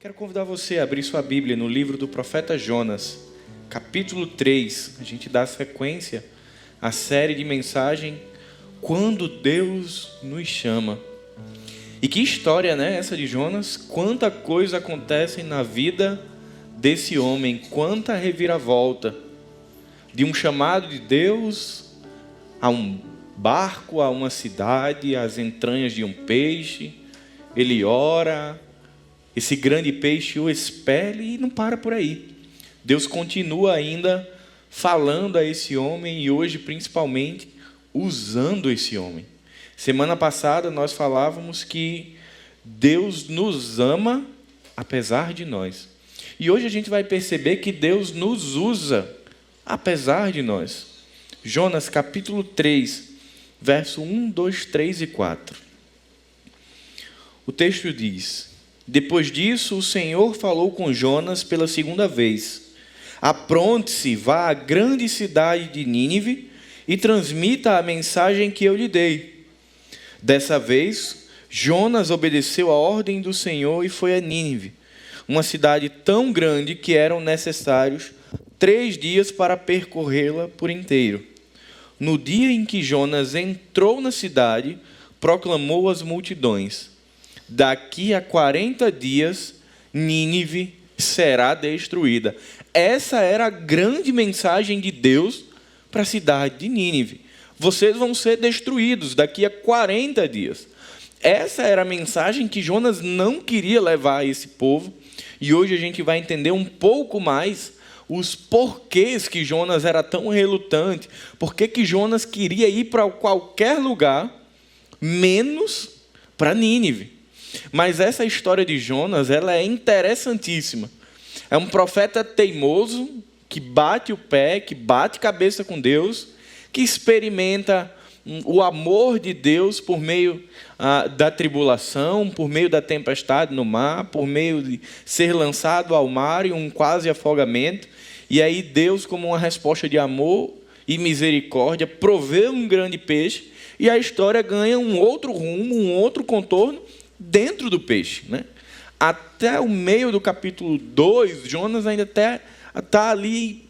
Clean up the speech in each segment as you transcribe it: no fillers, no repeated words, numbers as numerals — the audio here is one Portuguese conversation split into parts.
Quero convidar você a abrir sua Bíblia no livro do profeta Jonas, capítulo 3. A gente dá sequência à série de mensagem Quando Deus nos chama. E que história, né, essa de Jonas? Quanta coisa acontece na vida desse homem, quanta reviravolta. De um chamado de Deus a um barco, a uma cidade, às entranhas de um peixe. Ele ora, esse grande peixe o expele e não para por aí. Deus continua ainda falando a esse homem e hoje principalmente usando esse homem. Semana passada nós falávamos que Deus nos ama apesar de nós. E hoje a gente vai perceber que Deus nos usa apesar de nós. Jonas capítulo 3, verso 1, 2, 3 e 4. O texto diz: Depois disso, o Senhor falou com Jonas pela segunda vez. Apronte-se, vá à grande cidade de Nínive e transmita a mensagem que eu lhe dei. Dessa vez, Jonas obedeceu a ordem do Senhor e foi a Nínive, uma cidade tão grande que eram necessários 3 dias para percorrê-la por inteiro. No dia em que Jonas entrou na cidade, proclamou às multidões: Daqui a 40 dias, Nínive será destruída. Essa era a grande mensagem de Deus para a cidade de Nínive. Vocês vão ser destruídos daqui a 40 dias. Essa era a mensagem que Jonas não queria levar a esse povo. E hoje a gente vai entender um pouco mais os porquês que Jonas era tão relutante. Por que Jonas queria ir para qualquer lugar, menos para Nínive. Mas essa história de Jonas, ela é interessantíssima. É um profeta teimoso, que bate o pé, que bate cabeça com Deus, que experimenta o amor de Deus por meio da tribulação, por meio da tempestade no mar, por meio de ser lançado ao mar e um quase afogamento. E aí Deus, como uma resposta de amor e misericórdia, provê um grande peixe e a história ganha um outro rumo, um outro contorno dentro do peixe, né? Até o meio do capítulo 2, Jonas ainda está ali,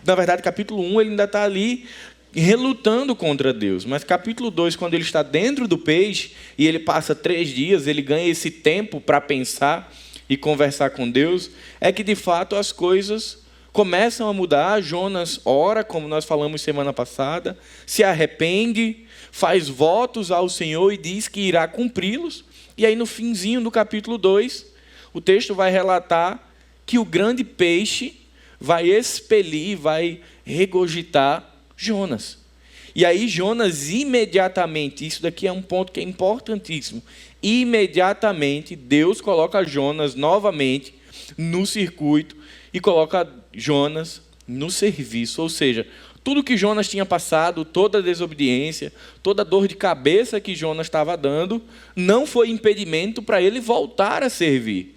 na verdade, capítulo 1, ele ainda está ali relutando contra Deus. Mas capítulo 2, quando ele está dentro do peixe, e ele passa 3 dias, ele ganha esse tempo para pensar e conversar com Deus, é que, de fato, as coisas começam a mudar. Jonas ora, como nós falamos semana passada, se arrepende, faz votos ao Senhor e diz que irá cumpri-los. E aí, no finzinho do capítulo 2, o texto vai relatar que o grande peixe vai expelir, vai regurgitar Jonas. E aí Jonas imediatamente, isso daqui é um ponto que é importantíssimo, imediatamente Deus coloca Jonas novamente no circuito e coloca Jonas no serviço. Ou seja, tudo que Jonas tinha passado, toda a desobediência, toda a dor de cabeça que Jonas estava dando, não foi impedimento para ele voltar a servir.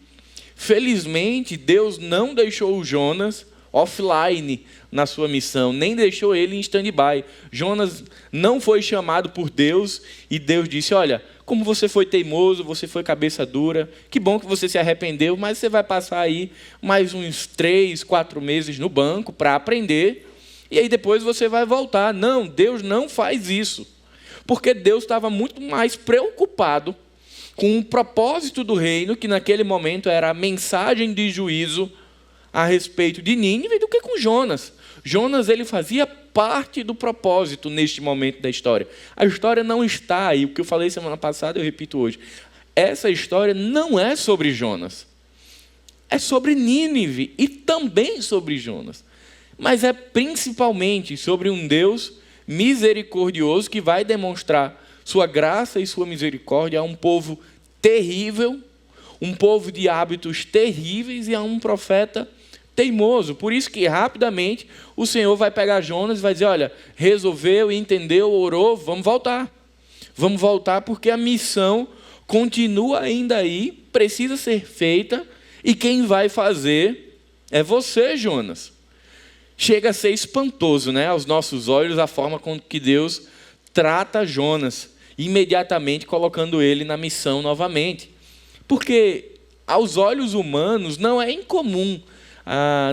Felizmente, Deus não deixou o Jonas offline na sua missão, nem deixou ele em stand-by. Jonas não foi chamado por Deus e Deus disse: olha, como você foi teimoso, você foi cabeça dura, que bom que você se arrependeu, mas você vai passar aí mais uns 3, 4 meses no banco para aprender, e aí depois você vai voltar. Não, Deus não faz isso, porque Deus estava muito mais preocupado com o propósito do reino, que naquele momento era a mensagem de juízo a respeito de Nínive, do que com Jonas. Jonas, ele fazia parte do propósito neste momento da história. A história não está aí, o que eu falei semana passada eu repito hoje. Essa história não é sobre Jonas, é sobre Nínive e também sobre Jonas. Mas é principalmente sobre um Deus misericordioso que vai demonstrar sua graça e sua misericórdia a um povo terrível, um povo de hábitos terríveis e a um profeta teimoso. Por isso que rapidamente o Senhor vai pegar Jonas e vai dizer: olha, resolveu, entendeu, orou, vamos voltar. Vamos voltar porque a missão continua ainda aí, precisa ser feita e quem vai fazer é você, Jonas. Chega a ser espantoso, né, aos nossos olhos, a forma com que Deus trata Jonas, imediatamente colocando ele na missão novamente. Porque aos olhos humanos, não é incomum.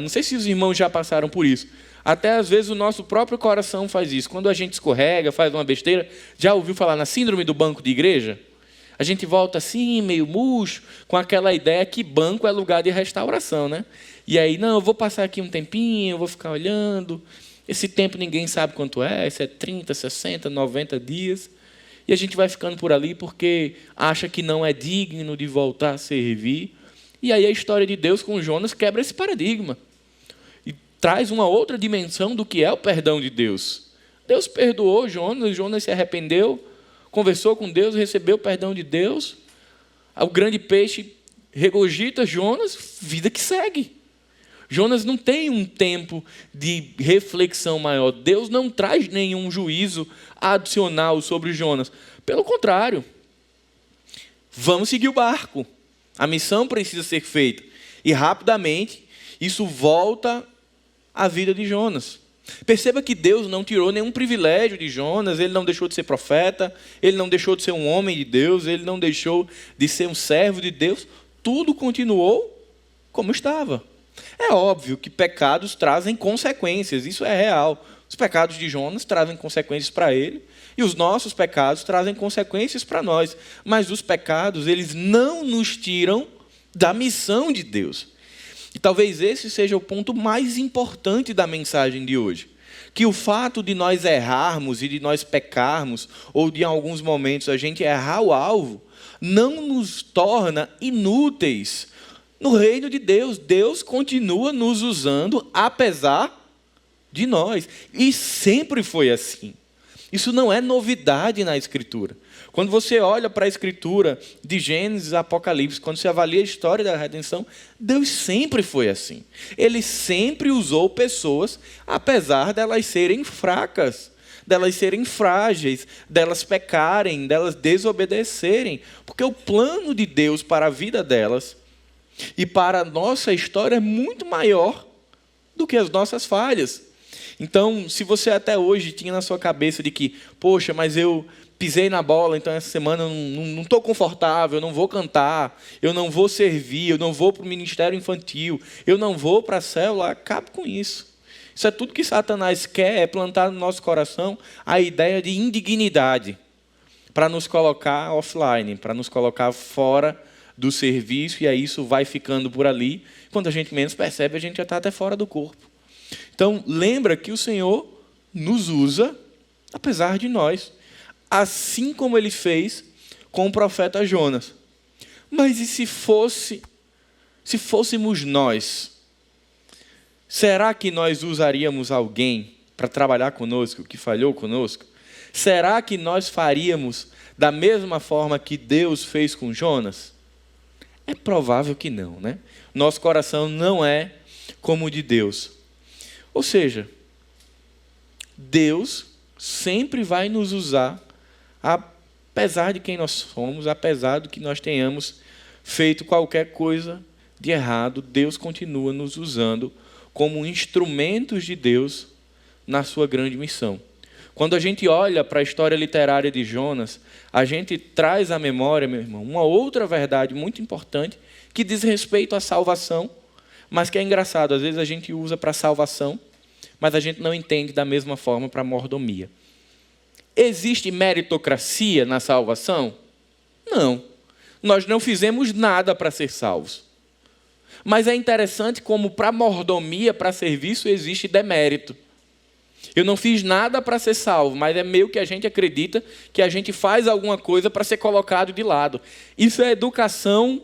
Não sei se os irmãos já passaram por isso. Até às vezes o nosso próprio coração faz isso. Quando a gente escorrega, faz uma besteira, já ouviu falar na síndrome do banco de igreja? A gente volta assim, meio murcho, com aquela ideia que banco é lugar de restauração, né? E aí, não, eu vou passar aqui um tempinho, eu vou ficar olhando. Esse tempo ninguém sabe quanto é, se é 30, 60, 90 dias. E a gente vai ficando por ali porque acha que não é digno de voltar a servir. E aí a história de Deus com Jonas quebra esse paradigma. E traz uma outra dimensão do que é o perdão de Deus. Deus perdoou Jonas, Jonas se arrependeu, conversou com Deus, recebeu o perdão de Deus. O grande peixe regurgita Jonas, vida que segue. Jonas não tem um tempo de reflexão maior. Deus não traz nenhum juízo adicional sobre Jonas. Pelo contrário, vamos seguir o barco. A missão precisa ser feita. E rapidamente, isso volta à vida de Jonas. Perceba que Deus não tirou nenhum privilégio de Jonas, ele não deixou de ser profeta, ele não deixou de ser um homem de Deus, ele não deixou de ser um servo de Deus. Tudo continuou como estava. É óbvio que pecados trazem consequências, isso é real. Os pecados de Jonas trazem consequências para ele, e os nossos pecados trazem consequências para nós. Mas os pecados, eles não nos tiram da missão de Deus. E talvez esse seja o ponto mais importante da mensagem de hoje. Que o fato de nós errarmos e de nós pecarmos, ou de em alguns momentos a gente errar o alvo, não nos torna inúteis no reino de Deus. Deus continua nos usando apesar de nós. E sempre foi assim. Isso não é novidade na Escritura. Quando você olha para a Escritura de Gênesis, Apocalipse, quando você avalia a história da redenção, Deus sempre foi assim. Ele sempre usou pessoas, apesar delas serem fracas, delas serem frágeis, delas pecarem, delas desobedecerem. Porque o plano de Deus para a vida delas e para a nossa história é muito maior do que as nossas falhas. Então, se você até hoje tinha na sua cabeça de que, poxa, mas eu pisei na bola, então essa semana eu não estou confortável, eu não vou cantar, eu não vou servir, eu não vou para o ministério infantil, eu não vou para a célula, acabe com isso. Isso é tudo que Satanás quer, é plantar no nosso coração a ideia de indignidade, para nos colocar offline, para nos colocar fora do serviço, e aí isso vai ficando por ali. Quando a gente menos percebe, a gente já está até fora do corpo. Então, lembra que o Senhor nos usa, apesar de nós, assim como Ele fez com o profeta Jonas. Mas e se fôssemos nós? Será que nós usaríamos alguém para trabalhar conosco, que falhou conosco? Será que nós faríamos da mesma forma que Deus fez com Jonas? É provável que não, né? Nosso coração não é como o de Deus. Ou seja, Deus sempre vai nos usar, apesar de quem nós somos, apesar do que nós tenhamos feito qualquer coisa de errado, Deus continua nos usando como instrumentos de Deus na sua grande missão. Quando a gente olha para a história literária de Jonas, a gente traz à memória, meu irmão, uma outra verdade muito importante que diz respeito à salvação, mas que é engraçado, às vezes a gente usa para salvação, mas a gente não entende da mesma forma para mordomia. Existe meritocracia na salvação? Não. Nós não fizemos nada para ser salvos. Mas é interessante como para mordomia, para serviço, existe demérito. Eu não fiz nada para ser salvo, mas é meio que a gente acredita que a gente faz alguma coisa para ser colocado de lado. Isso é educação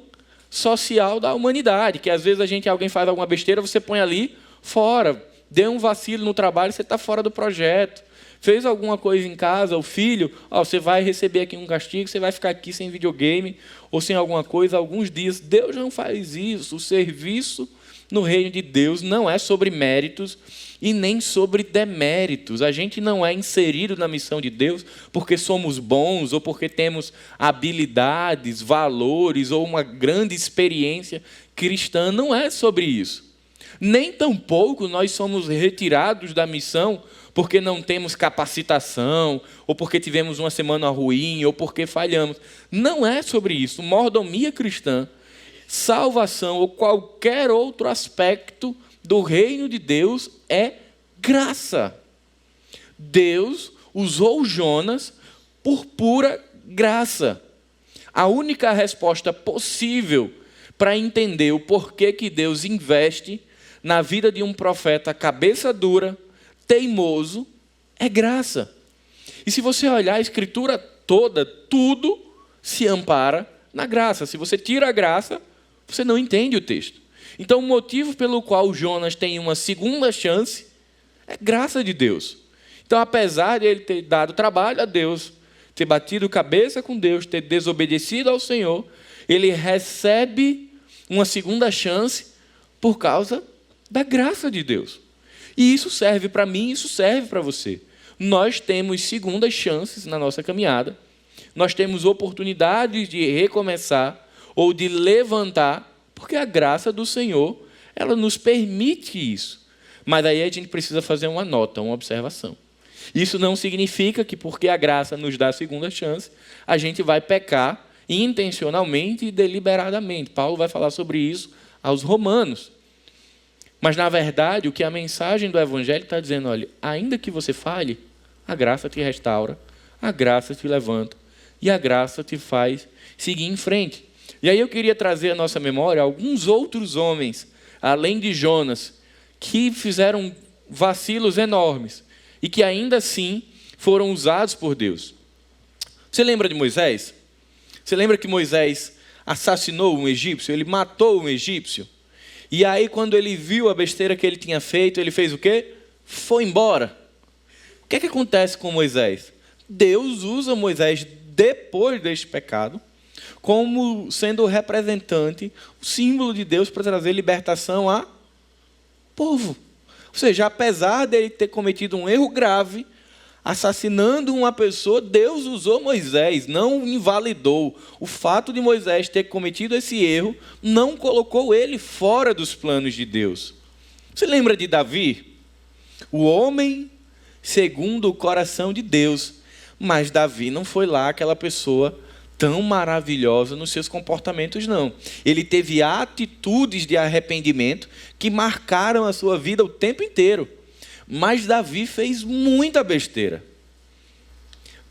social da humanidade, que às vezes alguém faz alguma besteira, você põe ali fora, deu um vacilo no trabalho, você está fora do projeto. Fez alguma coisa em casa, o filho, você vai receber aqui um castigo, você vai ficar aqui sem videogame ou sem alguma coisa alguns dias. Deus não faz isso. O serviço no reino de Deus não é sobre méritos e nem sobre deméritos. A gente não é inserido na missão de Deus porque somos bons ou porque temos habilidades, valores ou uma grande experiência cristã. Não é sobre isso. Nem tampouco nós somos retirados da missão porque não temos capacitação, ou porque tivemos uma semana ruim, ou porque falhamos. Não é sobre isso. Mordomia cristã salvação ou qualquer outro aspecto do reino de Deus é graça. Deus usou Jonas por pura graça. A única resposta possível para entender o porquê que Deus investe na vida de um profeta cabeça dura, teimoso, é graça. E se você olhar a Escritura toda, tudo se ampara na graça. Se você tira a graça, você não entende o texto. Então, o motivo pelo qual Jonas tem uma segunda chance é graça de Deus. Então, apesar de ele ter dado trabalho a Deus, ter batido cabeça com Deus, ter desobedecido ao Senhor, ele recebe uma segunda chance por causa da graça de Deus. E isso serve para mim, isso serve para você. Nós temos segundas chances na nossa caminhada. Nós temos oportunidades de recomeçar ou de levantar, porque a graça do Senhor, ela nos permite isso. Mas aí a gente precisa fazer uma nota, uma observação. Isso não significa que porque a graça nos dá a segunda chance, a gente vai pecar intencionalmente e deliberadamente. Paulo vai falar sobre isso aos Romanos. Mas, na verdade, o que a mensagem do Evangelho está dizendo, olha, ainda que você falhe, a graça te restaura, a graça te levanta e a graça te faz seguir em frente. E aí eu queria trazer à nossa memória alguns outros homens, além de Jonas, que fizeram vacilos enormes e que ainda assim foram usados por Deus. Você lembra de Moisés? Você lembra que Moisés assassinou um egípcio? Ele matou um egípcio? E aí, quando ele viu a besteira que ele tinha feito, ele fez o quê? Foi embora. O que é que acontece com Moisés? Deus usa Moisés, depois deste pecado, como sendo o representante, o símbolo de Deus para trazer libertação a povo. Ou seja, apesar dele ter cometido um erro grave, assassinando uma pessoa, Deus usou Moisés, não invalidou. O fato de Moisés ter cometido esse erro não colocou ele fora dos planos de Deus. Você lembra de Davi? O homem segundo o coração de Deus. Mas Davi não foi lá aquela pessoa tão maravilhosa nos seus comportamentos, não. Ele teve atitudes de arrependimento que marcaram a sua vida o tempo inteiro. Mas Davi fez muita besteira.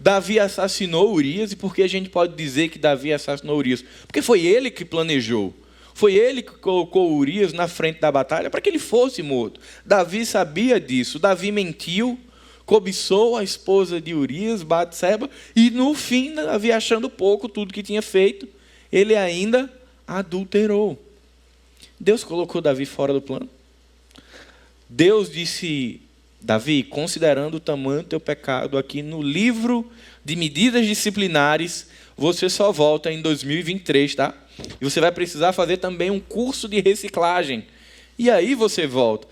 Davi assassinou Urias. E por que a gente pode dizer que Davi assassinou Urias? Porque foi ele que planejou. Foi ele que colocou Urias na frente da batalha para que ele fosse morto. Davi sabia disso. Davi mentiu, cobiçou a esposa de Urias, Batseba, e no fim, Davi, achando pouco tudo que tinha feito, ele ainda adulterou. Deus colocou Davi fora do plano. Deus disse: Davi, considerando o tamanho do teu pecado, aqui no livro de medidas disciplinares, você só volta em 2023, tá? E você vai precisar fazer também um curso de reciclagem. E aí você volta.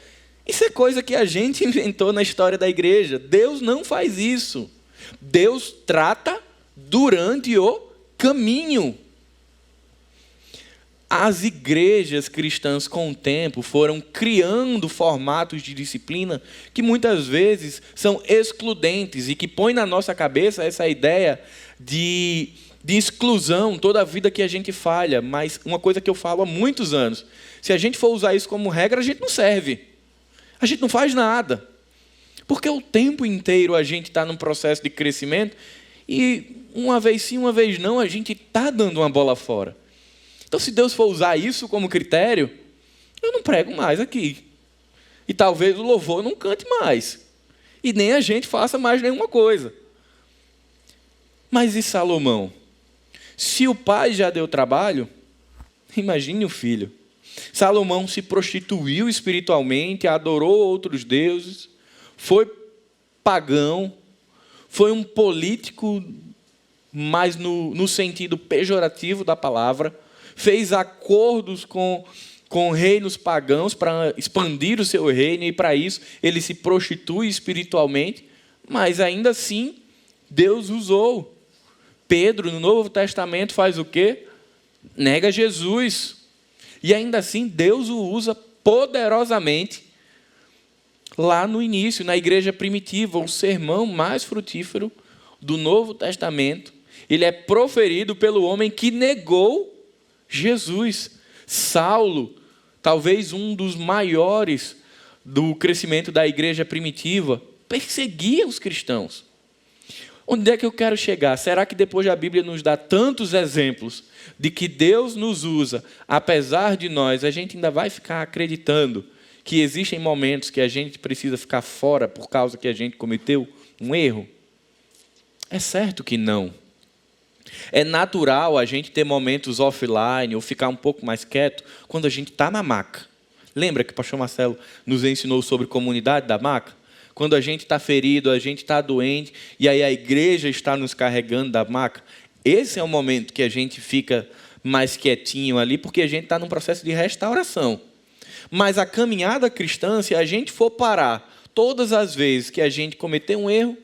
Isso é coisa que a gente inventou na história da igreja. Deus não faz isso. Deus trata durante o caminho. As igrejas cristãs, com o tempo, foram criando formatos de disciplina que muitas vezes são excludentes e que põem na nossa cabeça essa ideia de exclusão toda a vida que a gente falha. Mas uma coisa que eu falo há muitos anos: se a gente for usar isso como regra, a gente não serve. A gente não faz nada. Porque o tempo inteiro a gente está num processo de crescimento e uma vez sim, uma vez não, a gente está dando uma bola fora. Então, se Deus for usar isso como critério, eu não prego mais aqui. E talvez o louvor não cante mais. E nem a gente faça mais nenhuma coisa. Mas e Salomão? Se o pai já deu trabalho, imagine o filho. Salomão se prostituiu espiritualmente, adorou outros deuses, foi pagão, foi um político, mas no sentido pejorativo da palavra, fez acordos com reinos pagãos para expandir o seu reino, e para isso ele se prostitui espiritualmente, mas ainda assim Deus usou. Pedro, no Novo Testamento, faz o quê? Nega Jesus. E ainda assim Deus o usa poderosamente lá no início, na igreja primitiva. O sermão mais frutífero do Novo Testamento, ele é proferido pelo homem que negou Jesus. Saulo, talvez um dos maiores do crescimento da igreja primitiva, perseguia os cristãos. Onde é que eu quero chegar? Será que depois a Bíblia nos dá tantos exemplos de que Deus nos usa, apesar de nós, a gente ainda vai ficar acreditando que existem momentos que a gente precisa ficar fora por causa que a gente cometeu um erro? É certo que não. É natural a gente ter momentos offline ou ficar um pouco mais quieto quando a gente está na maca. Lembra que o pastor Marcelo nos ensinou sobre comunidade da maca? Quando a gente está ferido, a gente está doente, e aí a igreja está nos carregando da maca. Esse é o momento que a gente fica mais quietinho ali, porque a gente está num processo de restauração. Mas a caminhada cristã, se a gente for parar todas as vezes que a gente cometer um erro,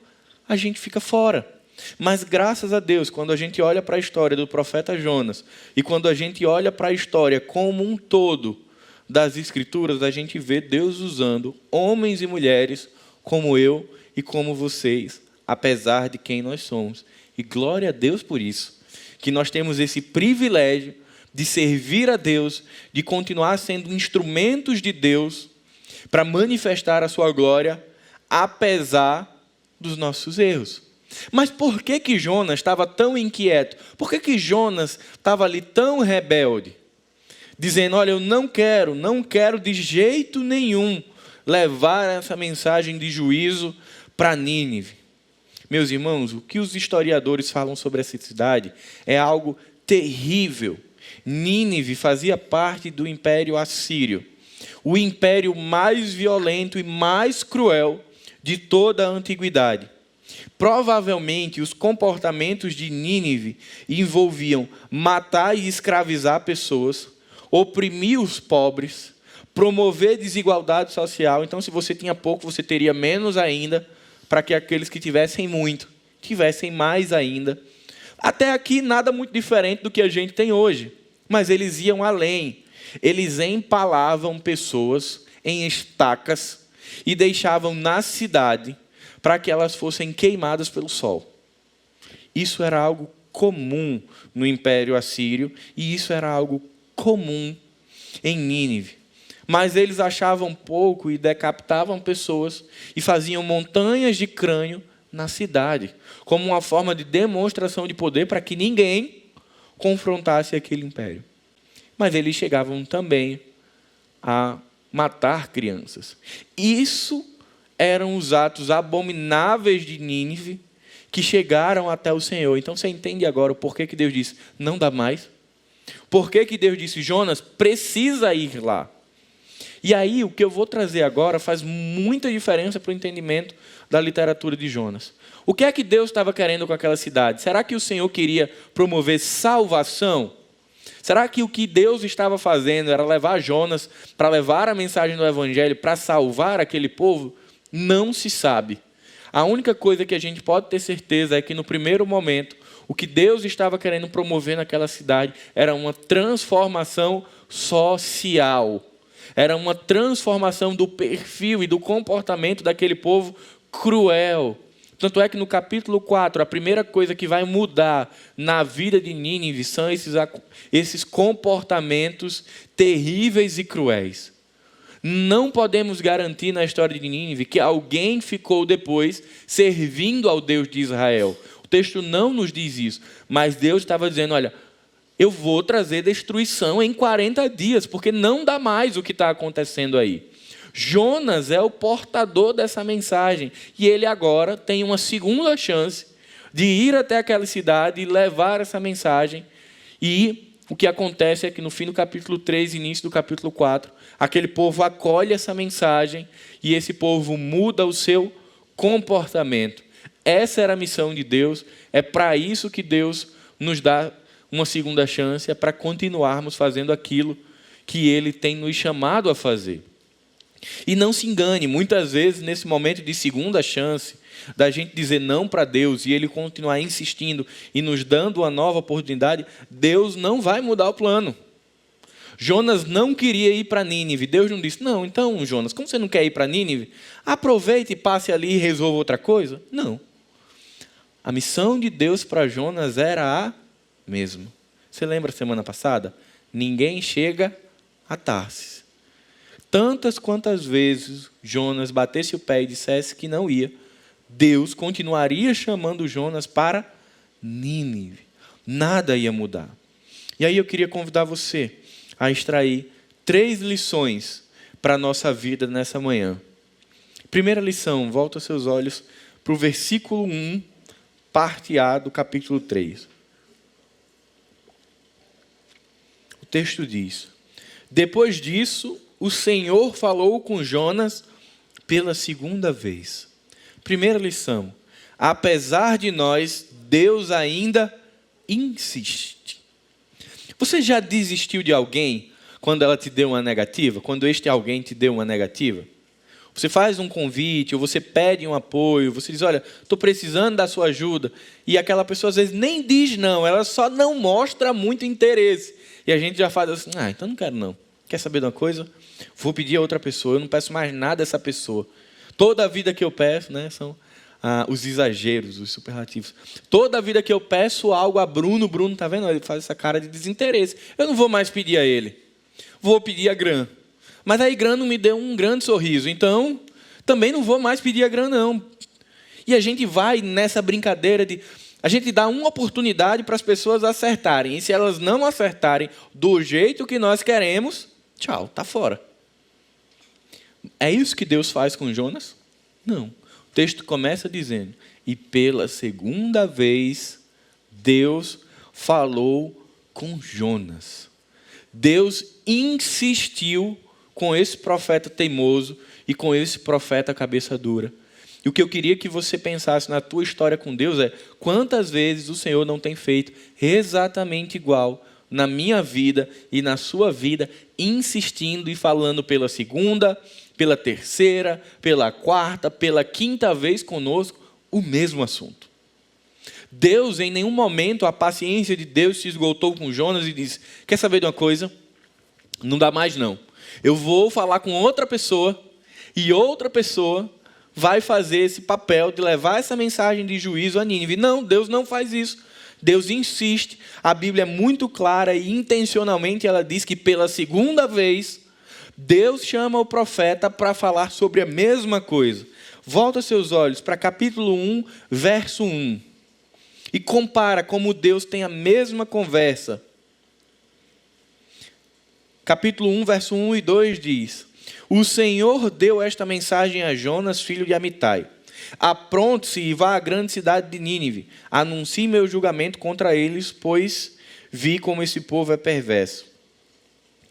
a gente fica fora. Mas graças a Deus, quando a gente olha para a história do profeta Jonas, e quando a gente olha para a história como um todo das Escrituras, a gente vê Deus usando homens e mulheres como eu e como vocês, apesar de quem nós somos. E glória a Deus por isso, que nós temos esse privilégio de servir a Deus, de continuar sendo instrumentos de Deus para manifestar a sua glória, apesar dos nossos erros. Mas por que Jonas estava tão inquieto? Por que Jonas estava ali tão rebelde? Dizendo, olha, eu não quero de jeito nenhum levar essa mensagem de juízo para Nínive. Meus irmãos, o que os historiadores falam sobre essa cidade é algo terrível. Nínive fazia parte do Império Assírio, o império mais violento e mais cruel de toda a antiguidade. Provavelmente, os comportamentos de Nínive envolviam matar e escravizar pessoas, oprimir os pobres, promover desigualdade social. Então, se você tinha pouco, você teria menos ainda, para que aqueles que tivessem muito, tivessem mais ainda. Até aqui, nada muito diferente do que a gente tem hoje. Mas eles iam além. Eles empalavam pessoas em estacas e deixavam na cidade para que elas fossem queimadas pelo sol. Isso era algo comum no Império Assírio e isso era algo comum em Nínive. Mas eles achavam pouco e decapitavam pessoas e faziam montanhas de crânio na cidade, como uma forma de demonstração de poder para que ninguém confrontasse aquele império. Mas eles chegavam também a matar crianças. Isso eram os atos abomináveis de Nínive que chegaram até o Senhor. Então você entende agora o porquê que Deus disse, não dá mais? Por que Deus disse, Jonas, precisa ir lá? E aí, o que eu vou trazer agora faz muita diferença para o entendimento da literatura de Jonas. O que é que Deus estava querendo com aquela cidade? Será que o Senhor queria promover salvação? Será que o que Deus estava fazendo era levar Jonas para levar a mensagem do Evangelho, para salvar aquele povo? Não se sabe. A única coisa que a gente pode ter certeza é que no primeiro momento, o que Deus estava querendo promover naquela cidade era uma transformação social. Era uma transformação do perfil e do comportamento daquele povo cruel. Tanto é que no capítulo 4, a primeira coisa que vai mudar na vida de Nínive são esses comportamentos terríveis e cruéis. Não podemos garantir na história de Nínive que alguém ficou depois servindo ao Deus de Israel. O texto não nos diz isso, mas Deus estava dizendo, olha, eu vou trazer destruição em 40 dias, porque não dá mais o que está acontecendo aí. Jonas é o portador dessa mensagem, e ele agora tem uma segunda chance de ir até aquela cidade e levar essa mensagem. E o que acontece é que no fim do capítulo 3, início do capítulo 4, aquele povo acolhe essa mensagem, e esse povo muda o seu comportamento. Essa era a missão de Deus, é para isso que Deus nos dá uma segunda chance, é para continuarmos fazendo aquilo que Ele tem nos chamado a fazer. E não se engane, muitas vezes nesse momento de segunda chance, da gente dizer não para Deus e Ele continuar insistindo e nos dando uma nova oportunidade, Deus não vai mudar o plano. Jonas não queria ir para Nínive. Deus não disse, não, então Jonas, como você não quer ir para Nínive, aproveite e passe ali e resolva outra coisa. Não. A missão de Deus para Jonas era a mesma. Você lembra semana passada? ninguém chega a Tarsis. Tantas quantas vezes Jonas batesse o pé e dissesse que não ia, Deus continuaria chamando Jonas para Nínive. Nada ia mudar. E aí eu queria convidar você a extrair 3 lições para a nossa vida nessa manhã. Primeira lição, volta seus olhos para o versículo 1, parte A do capítulo 3. O texto diz: depois disso, o Senhor falou com Jonas pela segunda vez. Primeira lição, apesar de nós, Deus ainda insiste. Você já desistiu de alguém quando ela te deu uma negativa? Quando este alguém te deu uma negativa? Você faz um convite, ou você pede um apoio, você diz, olha, estou precisando da sua ajuda. E aquela pessoa às vezes nem diz não, ela só não mostra muito interesse. E a gente já faz assim, então não quero não. Quer saber de uma coisa? Vou pedir a outra pessoa, eu não peço mais nada dessa pessoa. Toda a vida que eu peço, são os exageros, os superlativos. Toda a vida que eu peço algo a Bruno, está vendo? Ele faz essa cara de desinteresse. Eu não vou mais pedir a ele. Vou pedir a Gran. Mas aí Gran não me deu um grande sorriso. Então, também não vou mais pedir a Gran, não. E a gente vai nessa brincadeira de... A gente dá uma oportunidade para as pessoas acertarem. E se elas não acertarem do jeito que nós queremos, tchau, está fora. É isso que Deus faz com Jonas? Não. O texto começa dizendo, e pela segunda vez, Deus falou com Jonas. Deus insistiu com esse profeta teimoso e com esse profeta cabeça dura. E o que eu queria que você pensasse na tua história com Deus é, quantas vezes o Senhor não tem feito exatamente igual na minha vida e na sua vida, insistindo e falando pela segunda, pela terceira, pela quarta, pela quinta vez conosco, o mesmo assunto. Deus, em nenhum momento, a paciência de Deus se esgotou com Jonas e disse, quer saber de uma coisa? Não dá mais não. Eu vou falar com outra pessoa e outra pessoa vai fazer esse papel de levar essa mensagem de juízo a Nínive. Não, Deus não faz isso. Deus insiste. A Bíblia é muito clara e intencionalmente ela diz que pela segunda vez, Deus chama o profeta para falar sobre a mesma coisa. Volta seus olhos para capítulo 1, verso 1. E compara como Deus tem a mesma conversa. Capítulo 1, verso 1 e 2 diz: o Senhor deu esta mensagem a Jonas, filho de Amitai. Apronte-se e vá à grande cidade de Nínive. Anuncie meu julgamento contra eles, pois vi como esse povo é perverso.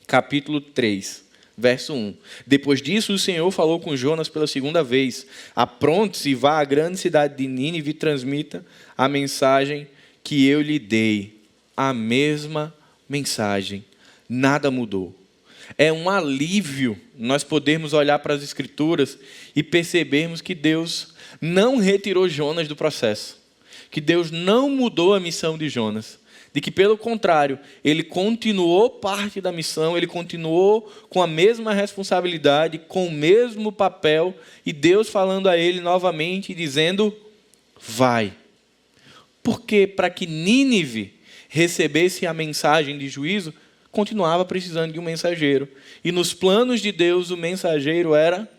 Capítulo 3, verso 1. Depois disso, o Senhor falou com Jonas pela segunda vez. Apronte-se e vá à grande cidade de Nínive e transmita a mensagem que eu lhe dei. A mesma mensagem. Nada mudou. É um alívio nós podermos olhar para as Escrituras e percebermos que Deus não retirou Jonas do processo. Que Deus não mudou a missão de Jonas. De que, pelo contrário, ele continuou parte da missão, ele continuou com a mesma responsabilidade, com o mesmo papel, e Deus falando a ele novamente, dizendo, vai. Porque para que Nínive recebesse a mensagem de juízo, continuava precisando de um mensageiro. E nos planos de Deus, o mensageiro era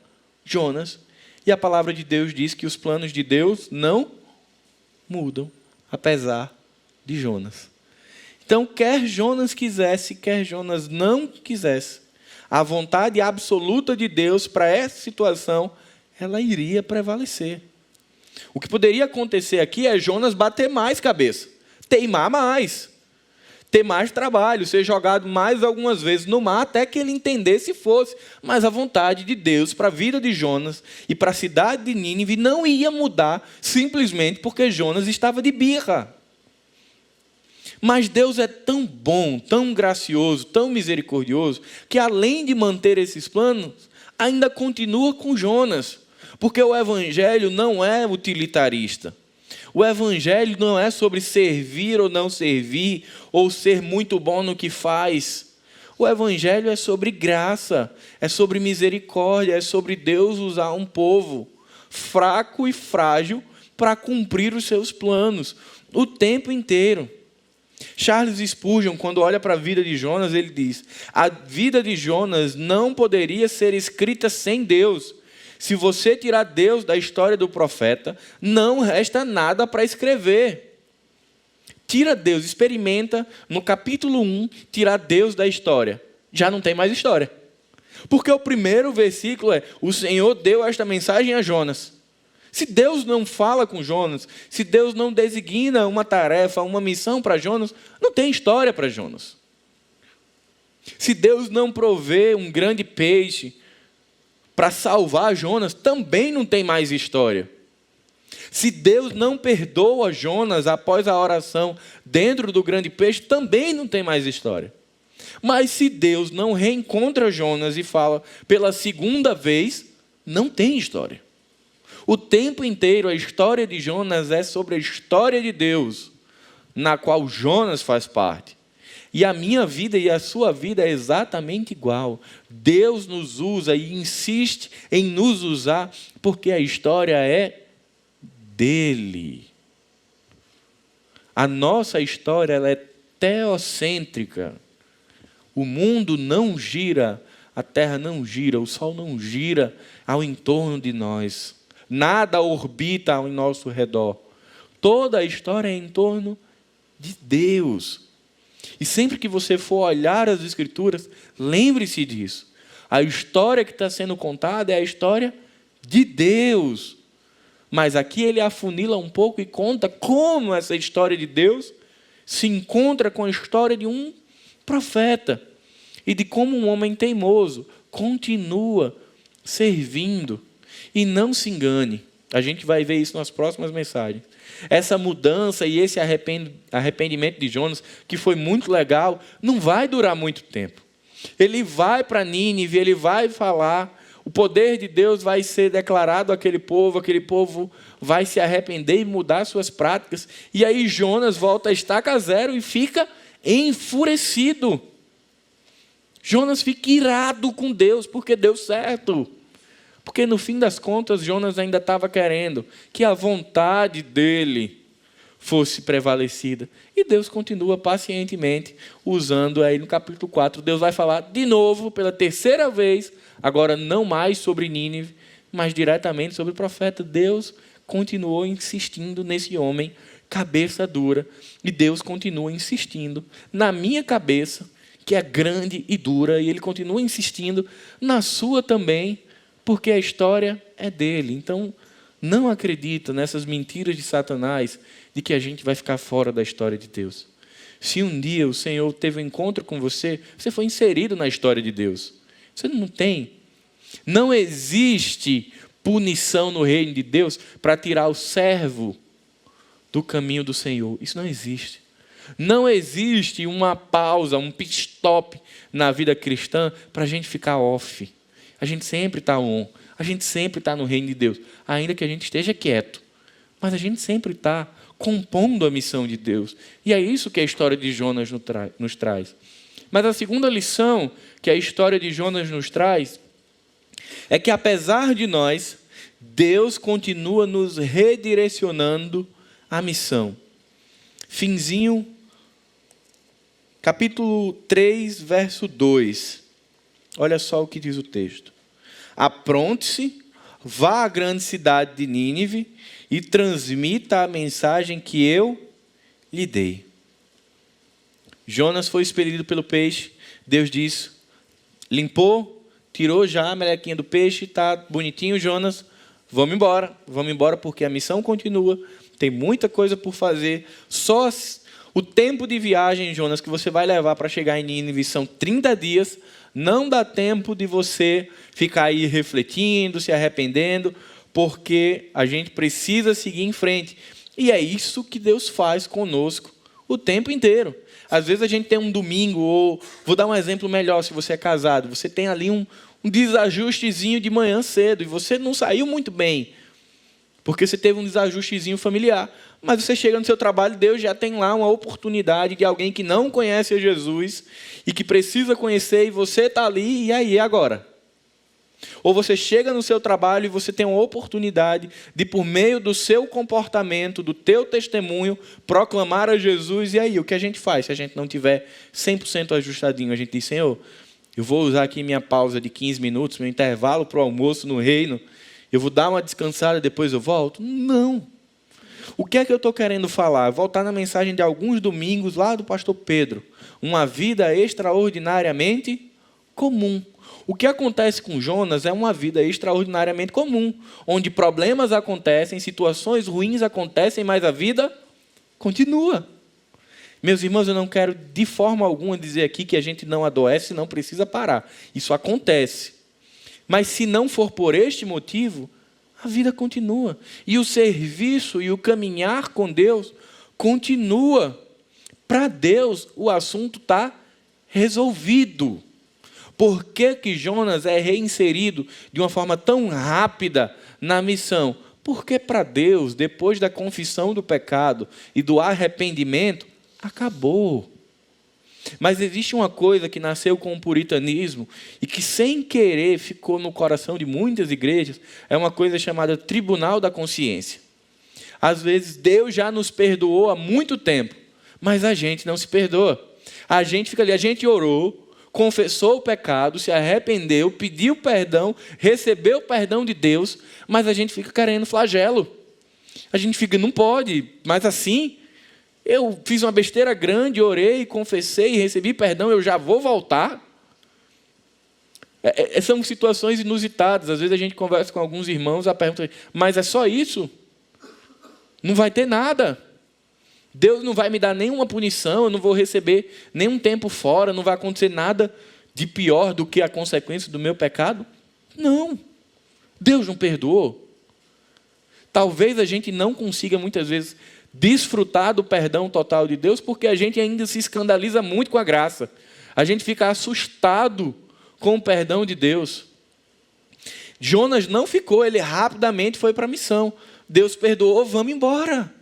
Jonas. E a palavra de Deus diz que os planos de Deus não mudam, apesar de Jonas. Então, quer Jonas quisesse, quer Jonas não quisesse, a vontade absoluta de Deus para essa situação, ela iria prevalecer. O que poderia acontecer aqui é Jonas bater mais cabeça, teimar mais, ter mais trabalho, ser jogado mais algumas vezes no mar, até que ele entendesse e fosse. Mas a vontade de Deus para a vida de Jonas e para a cidade de Nínive não ia mudar, simplesmente porque Jonas estava de birra. Mas Deus é tão bom, tão gracioso, tão misericordioso, que além de manter esses planos, ainda continua com Jonas. Porque o Evangelho não é utilitarista. O Evangelho não é sobre servir ou não servir, ou ser muito bom no que faz. O Evangelho é sobre graça, é sobre misericórdia, é sobre Deus usar um povo fraco e frágil para cumprir os seus planos o tempo inteiro. Charles Spurgeon, quando olha para a vida de Jonas, ele diz: a vida de Jonas não poderia ser escrita sem Deus. Se você tirar Deus da história do profeta, não resta nada para escrever. Tira Deus, experimenta no capítulo 1, tirar Deus da história. Já não tem mais história. Porque o primeiro versículo é: o Senhor deu esta mensagem a Jonas. Se Deus não fala com Jonas, se Deus não designa uma tarefa, uma missão para Jonas, não tem história para Jonas. Se Deus não provê um grande peixe para salvar Jonas, também não tem mais história. Se Deus não perdoa Jonas após a oração dentro do grande peixe, também não tem mais história. Mas se Deus não reencontra Jonas e fala pela segunda vez, não tem história. O tempo inteiro a história de Jonas é sobre a história de Deus, na qual Jonas faz parte. E a minha vida e a sua vida é exatamente igual. Deus nos usa e insiste em nos usar, porque a história é dele. A nossa história ela é teocêntrica. O mundo não gira, a terra não gira, o sol não gira ao entorno de nós. Nada orbita ao nosso redor. Toda a história é em torno de Deus. E sempre que você for olhar as Escrituras, lembre-se disso. A história que está sendo contada é a história de Deus. Mas aqui ele afunila um pouco e conta como essa história de Deus se encontra com a história de um profeta. E de como um homem teimoso continua servindo. E não se engane, a gente vai ver isso nas próximas mensagens. Essa mudança e esse arrependimento de Jonas, que foi muito legal, não vai durar muito tempo. Ele vai para Nínive, ele vai falar, o poder de Deus vai ser declarado àquele povo vai se arrepender e mudar suas práticas. E aí Jonas volta a estaca zero e fica enfurecido. Jonas fica irado com Deus, porque deu certo. Porque no fim das contas, Jonas ainda estava querendo que a vontade dele fosse prevalecida. E Deus continua pacientemente usando aí no capítulo 4. Deus vai falar de novo, pela terceira vez, agora não mais sobre Nínive, mas diretamente sobre o profeta. Deus continuou insistindo nesse homem, cabeça dura. E Deus continua insistindo na minha cabeça, que é grande e dura. E Ele continua insistindo na sua também, porque a história é dele. Então, não acredita nessas mentiras de Satanás de que a gente vai ficar fora da história de Deus. Se um dia o Senhor teve um encontro com você, você foi inserido na história de Deus. Você não tem. Não existe punição no reino de Deus para tirar o servo do caminho do Senhor. Isso não existe. Não existe uma pausa, um pit stop na vida cristã para a gente ficar off. A gente sempre está on, a gente sempre está no reino de Deus, ainda que a gente esteja quieto. Mas a gente sempre está compondo a missão de Deus. E é isso que a história de Jonas nos traz. Mas a segunda lição que a história de Jonas nos traz é que, apesar de nós, Deus continua nos redirecionando à missão. Finzinho, capítulo 3, verso 2. Olha só o que diz o texto. Apronte-se, vá à grande cidade de Nínive e transmita a mensagem que eu lhe dei. Jonas foi expelido pelo peixe. Deus disse, limpou, tirou já a melequinha do peixe, está bonitinho, Jonas, vamos embora porque a missão continua, tem muita coisa por fazer. Só o tempo de viagem, Jonas, que você vai levar para chegar em Nínive são 30 dias, não dá tempo de você ficar aí refletindo, se arrependendo, porque a gente precisa seguir em frente. E é isso que Deus faz conosco o tempo inteiro. Às vezes a gente tem um domingo, ou vou dar um exemplo melhor, se você é casado, você tem ali um desajustezinho de manhã cedo, e você não saiu muito bem, porque você teve um desajustezinho familiar. Mas você chega no seu trabalho, Deus já tem lá uma oportunidade de alguém que não conhece a Jesus e que precisa conhecer, e você está ali, e aí agora? Ou você chega no seu trabalho e você tem uma oportunidade de, por meio do seu comportamento, do teu testemunho, proclamar a Jesus. E aí, o que a gente faz se a gente não tiver 100% ajustadinho? A gente diz: Senhor, eu vou usar aqui minha pausa de 15 minutos, meu intervalo para o almoço no reino, eu vou dar uma descansada, depois eu volto? Não. O que é que eu estou querendo falar? Voltar na mensagem de alguns domingos lá do pastor Pedro. Uma vida extraordinariamente comum. O que acontece com Jonas é uma vida extraordinariamente comum, onde problemas acontecem, situações ruins acontecem, mas a vida continua. Meus irmãos, eu não quero de forma alguma dizer aqui que a gente não adoece e não precisa parar. Isso acontece. Mas se não for por este motivo, a vida continua. E o serviço e o caminhar com Deus continua. Para Deus, o assunto está resolvido. Por que que Jonas é reinserido de uma forma tão rápida na missão? Porque para Deus, depois da confissão do pecado e do arrependimento, acabou. Mas existe uma coisa que nasceu com o puritanismo e que sem querer ficou no coração de muitas igrejas, é uma coisa chamada tribunal da consciência. Às vezes Deus já nos perdoou há muito tempo, mas a gente não se perdoa. A gente fica ali, a gente orou, confessou o pecado, se arrependeu, pediu perdão, recebeu o perdão de Deus, mas a gente fica querendo flagelo. A gente fica, não pode, mas assim, eu fiz uma besteira grande, orei, confessei, recebi perdão, eu já vou voltar? São situações inusitadas. Às vezes a gente conversa com alguns irmãos, a pergunta é: mas é só isso? Não vai ter nada. Deus não vai me dar nenhuma punição, eu não vou receber nenhum tempo fora, não vai acontecer nada de pior do que a consequência do meu pecado? Não. Deus não perdoou. Talvez a gente não consiga muitas vezes desfrutar do perdão total de Deus porque a gente ainda se escandaliza muito com a graça. A gente fica assustado com o perdão de Deus. Jonas não ficou, ele rapidamente foi para a missão. Deus perdoou, vamos embora.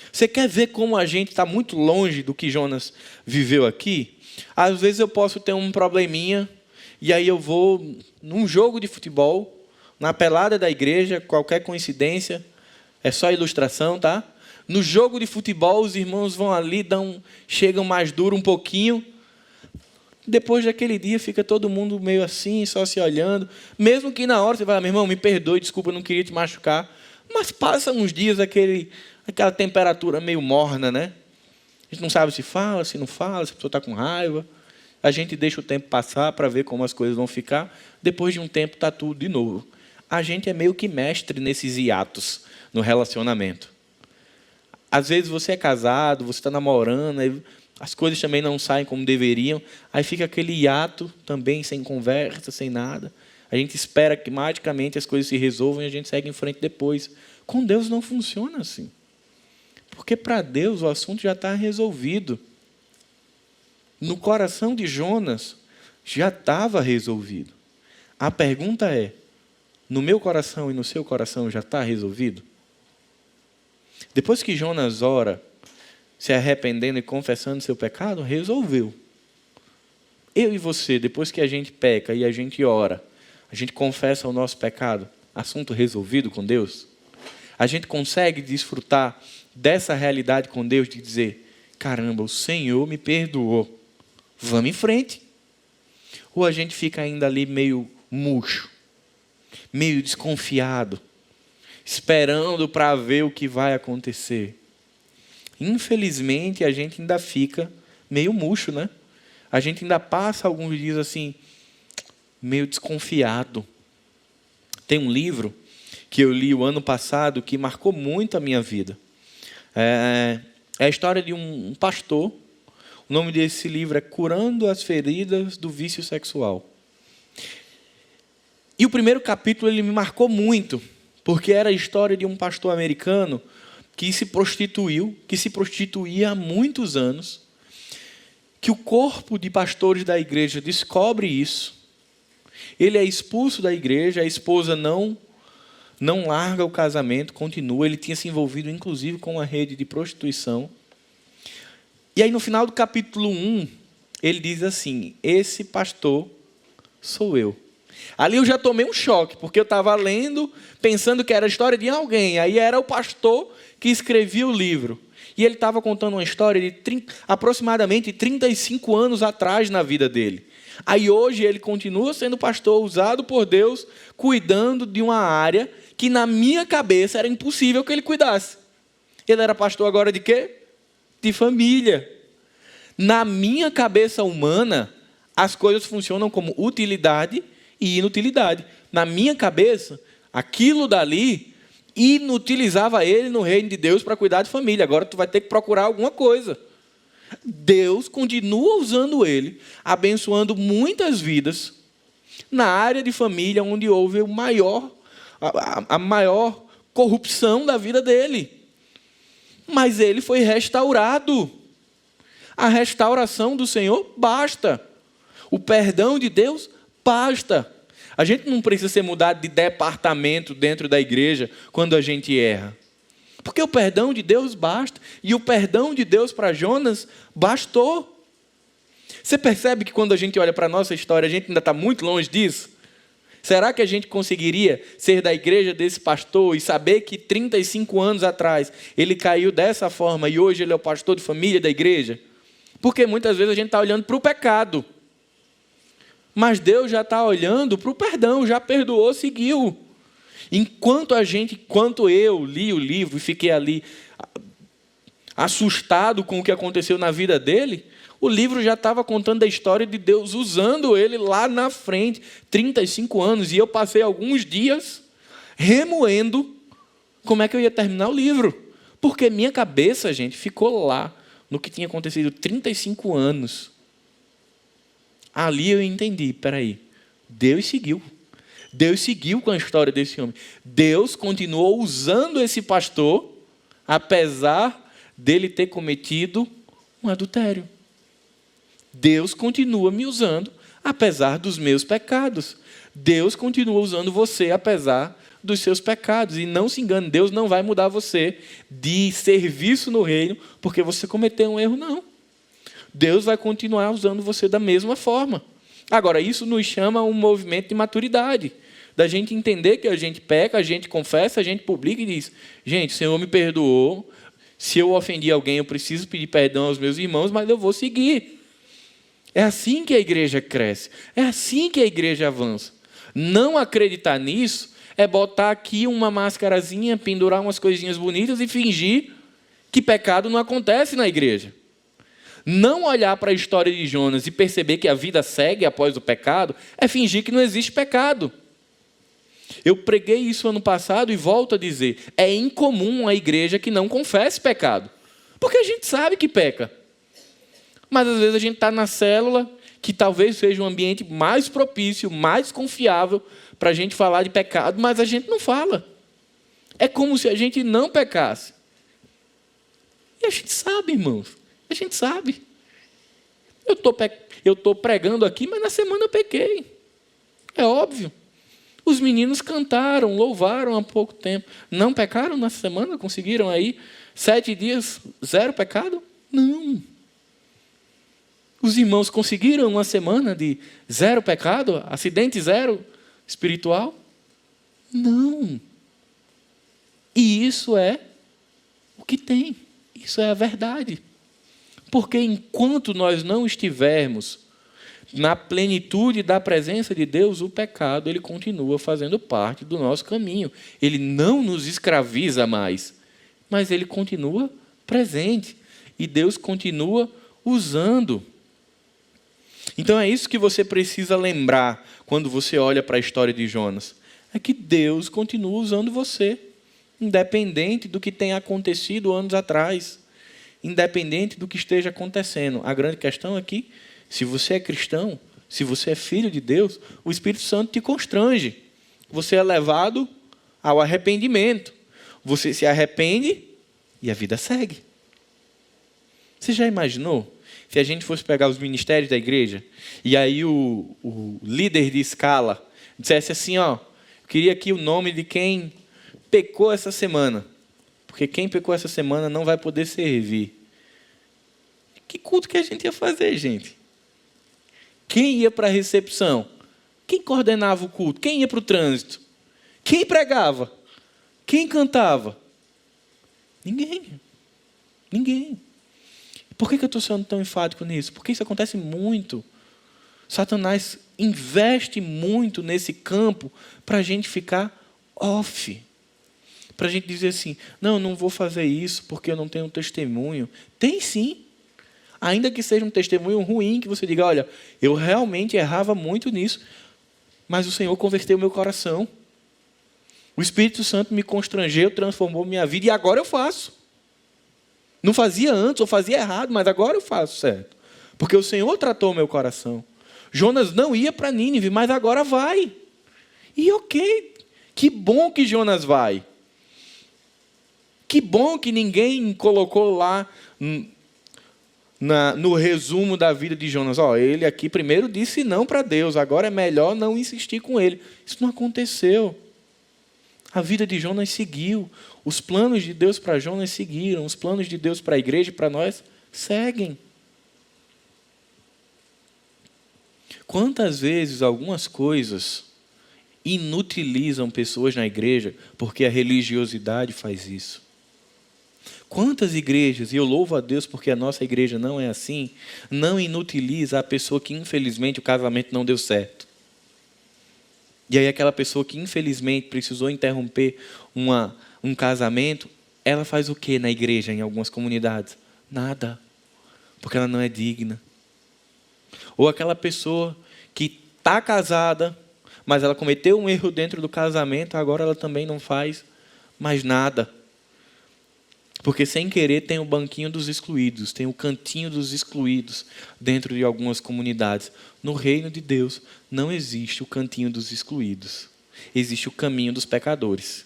Você quer ver como a gente está muito longe do que Jonas viveu aqui? Às vezes eu posso ter um probleminha, e aí eu vou num jogo de futebol, na pelada da igreja, qualquer coincidência, é só ilustração, tá? No jogo de futebol, os irmãos vão ali, chegam mais duro um pouquinho. Depois daquele dia, fica todo mundo meio assim, só se olhando. Mesmo que na hora você fala: meu irmão, me perdoe, desculpa, eu não queria te machucar. Mas passa uns dias aquela temperatura meio morna, né? A gente não sabe se fala, se não fala, se a pessoa está com raiva. A gente deixa o tempo passar para ver como as coisas vão ficar. Depois de um tempo está tudo de novo. A gente é meio que mestre nesses hiatos no relacionamento. Às vezes você é casado, você está namorando, as coisas também não saem como deveriam. Aí fica aquele hiato também, sem conversa, sem nada. A gente espera que magicamente as coisas se resolvam e a gente segue em frente depois. Com Deus não funciona assim. Porque para Deus o assunto já está resolvido. No coração de Jonas já estava resolvido. A pergunta é: no meu coração e no seu coração já está resolvido? Depois que Jonas ora, se arrependendo e confessando seu pecado, resolveu. Eu e você, depois que a gente peca e a gente ora, a gente confessa o nosso pecado, assunto resolvido com Deus? A gente consegue desfrutar dessa realidade com Deus, de dizer: caramba, o Senhor me perdoou, vamos em frente? Ou a gente fica ainda ali meio murcho, meio desconfiado, esperando para ver o que vai acontecer? Infelizmente, a gente ainda fica meio murcho, né? A gente ainda passa alguns dias assim, meio desconfiado. Tem um livro que eu li o ano passado que marcou muito a minha vida. É a história de um pastor. O nome desse livro é Curando as Feridas do Vício Sexual. E o primeiro capítulo ele me marcou muito, porque era a história de um pastor americano que se prostituía há muitos anos, que o corpo de pastores da igreja descobre isso. Ele é expulso da igreja, a esposa não larga o casamento, continua. Ele tinha se envolvido, inclusive, com uma rede de prostituição. E aí, no final do capítulo 1, ele diz assim: esse pastor sou eu. Ali eu já tomei um choque, porque eu estava lendo, pensando que era a história de alguém. Aí era o pastor que escrevia o livro. E ele estava contando uma história de aproximadamente 35 anos atrás na vida dele. Aí hoje ele continua sendo pastor, usado por Deus, cuidando de uma área que na minha cabeça era impossível que ele cuidasse. Ele era pastor agora de quê? De família. Na minha cabeça humana, as coisas funcionam como utilidade e inutilidade. Na minha cabeça, aquilo dali inutilizava ele no reino de Deus para cuidar de família. Agora tu vai ter que procurar alguma coisa. Deus continua usando ele, abençoando muitas vidas na área de família onde houve a maior corrupção da vida dele. Mas ele foi restaurado. A restauração do Senhor basta. O perdão de Deus basta. A gente não precisa ser mudado de departamento dentro da igreja quando a gente erra. Porque o perdão de Deus basta. E o perdão de Deus para Jonas bastou. Você percebe que quando a gente olha para a nossa história, a gente ainda está muito longe disso? Será que a gente conseguiria ser da igreja desse pastor e saber que 35 anos atrás ele caiu dessa forma e hoje ele é o pastor de família da igreja? Porque muitas vezes a gente está olhando para o pecado. Mas Deus já está olhando para o perdão, já perdoou, seguiu. Enquanto eu li o livro e fiquei ali assustado com o que aconteceu na vida dele, o livro já estava contando a história de Deus usando ele lá na frente, 35 anos. E eu passei alguns dias remoendo como é que eu ia terminar o livro. Porque minha cabeça, gente, ficou lá no que tinha acontecido 35 anos. Ali eu entendi, peraí, Deus seguiu com a história desse homem. Deus continuou usando esse pastor, apesar dele ter cometido um adultério. Deus continua me usando, apesar dos meus pecados. Deus continua usando você, apesar dos seus pecados. E não se engane, Deus não vai mudar você de serviço no reino, porque você cometeu um erro, não. Deus vai continuar usando você da mesma forma. Agora, isso nos chama a um movimento de maturidade, da gente entender que a gente peca, a gente confessa, a gente publica e diz, gente, o Senhor me perdoou, se eu ofendi alguém, eu preciso pedir perdão aos meus irmãos, mas eu vou seguir. É assim que a igreja cresce, é assim que a igreja avança. Não acreditar nisso é botar aqui uma máscarazinha, pendurar umas coisinhas bonitas e fingir que pecado não acontece na igreja. Não olhar para a história de Jonas e perceber que a vida segue após o pecado é fingir que não existe pecado. Eu preguei isso ano passado e volto a dizer, é incomum a igreja que não confesse pecado. Porque a gente sabe que peca. Mas às vezes a gente está na célula, que talvez seja um ambiente mais propício, mais confiável para a gente falar de pecado, mas a gente não fala. É como se a gente não pecasse. E a gente sabe, irmãos. A gente sabe. Eu estou pregando aqui, mas na semana eu pequei. É óbvio. Os meninos cantaram, louvaram há pouco tempo. Não pecaram na semana? Conseguiram aí 7 dias, 0 pecado? Não. Os irmãos conseguiram uma semana de 0 pecado? Acidente 0 espiritual? Não. E isso é o que tem. Isso é a verdade. Porque enquanto nós não estivermos na plenitude da presença de Deus, o pecado ele continua fazendo parte do nosso caminho. Ele não nos escraviza mais, mas ele continua presente. E Deus continua usando. Então é isso que você precisa lembrar quando você olha para a história de Jonas. É que Deus continua usando você, independente do que tenha acontecido anos atrás. Independente do que esteja acontecendo. A grande questão é que, se você é cristão, se você é filho de Deus, o Espírito Santo te constrange. Você é levado ao arrependimento. Você se arrepende e a vida segue. Você já imaginou? Se a gente fosse pegar os ministérios da igreja, e aí o líder de escala dissesse assim, ó, eu queria aqui o nome de quem pecou essa semana. Porque quem pecou essa semana não vai poder servir. Que culto que a gente ia fazer, gente? Quem ia para a recepção? Quem coordenava o culto? Quem ia para o trânsito? Quem pregava? Quem cantava? Ninguém. Ninguém. Por que eu estou sendo tão enfático nisso? Porque isso acontece muito. Satanás investe muito nesse campo para a gente ficar off. Para a gente dizer assim, não vou fazer isso porque eu não tenho testemunho. Tem sim. Ainda que seja um testemunho ruim, que você diga, olha, eu realmente errava muito nisso, mas o Senhor converteu meu coração. O Espírito Santo me constrangeu, transformou minha vida e agora eu faço. Não fazia antes, ou fazia errado, mas agora eu faço certo. Porque o Senhor tratou meu coração. Jonas não ia para Nínive, mas agora vai. E ok, que bom que Jonas vai. Que bom que ninguém colocou lá no resumo da vida de Jonas. Ele aqui primeiro disse não para Deus, agora é melhor não insistir com ele. Isso não aconteceu. A vida de Jonas seguiu. Os planos de Deus para Jonas seguiram. Os planos de Deus para a igreja e para nós seguem. Quantas vezes algumas coisas inutilizam pessoas na igreja porque a religiosidade faz isso? Quantas igrejas, e eu louvo a Deus porque a nossa igreja não é assim, não inutiliza a pessoa que infelizmente o casamento não deu certo. E aí aquela pessoa que infelizmente precisou interromper um casamento, ela faz o que na igreja, em algumas comunidades? Nada. Porque ela não é digna. Ou aquela pessoa que está casada, mas ela cometeu um erro dentro do casamento, agora ela também não faz mais nada. Porque sem querer tem o banquinho dos excluídos, tem o cantinho dos excluídos dentro de algumas comunidades. No reino de Deus não existe o cantinho dos excluídos. Existe o caminho dos pecadores.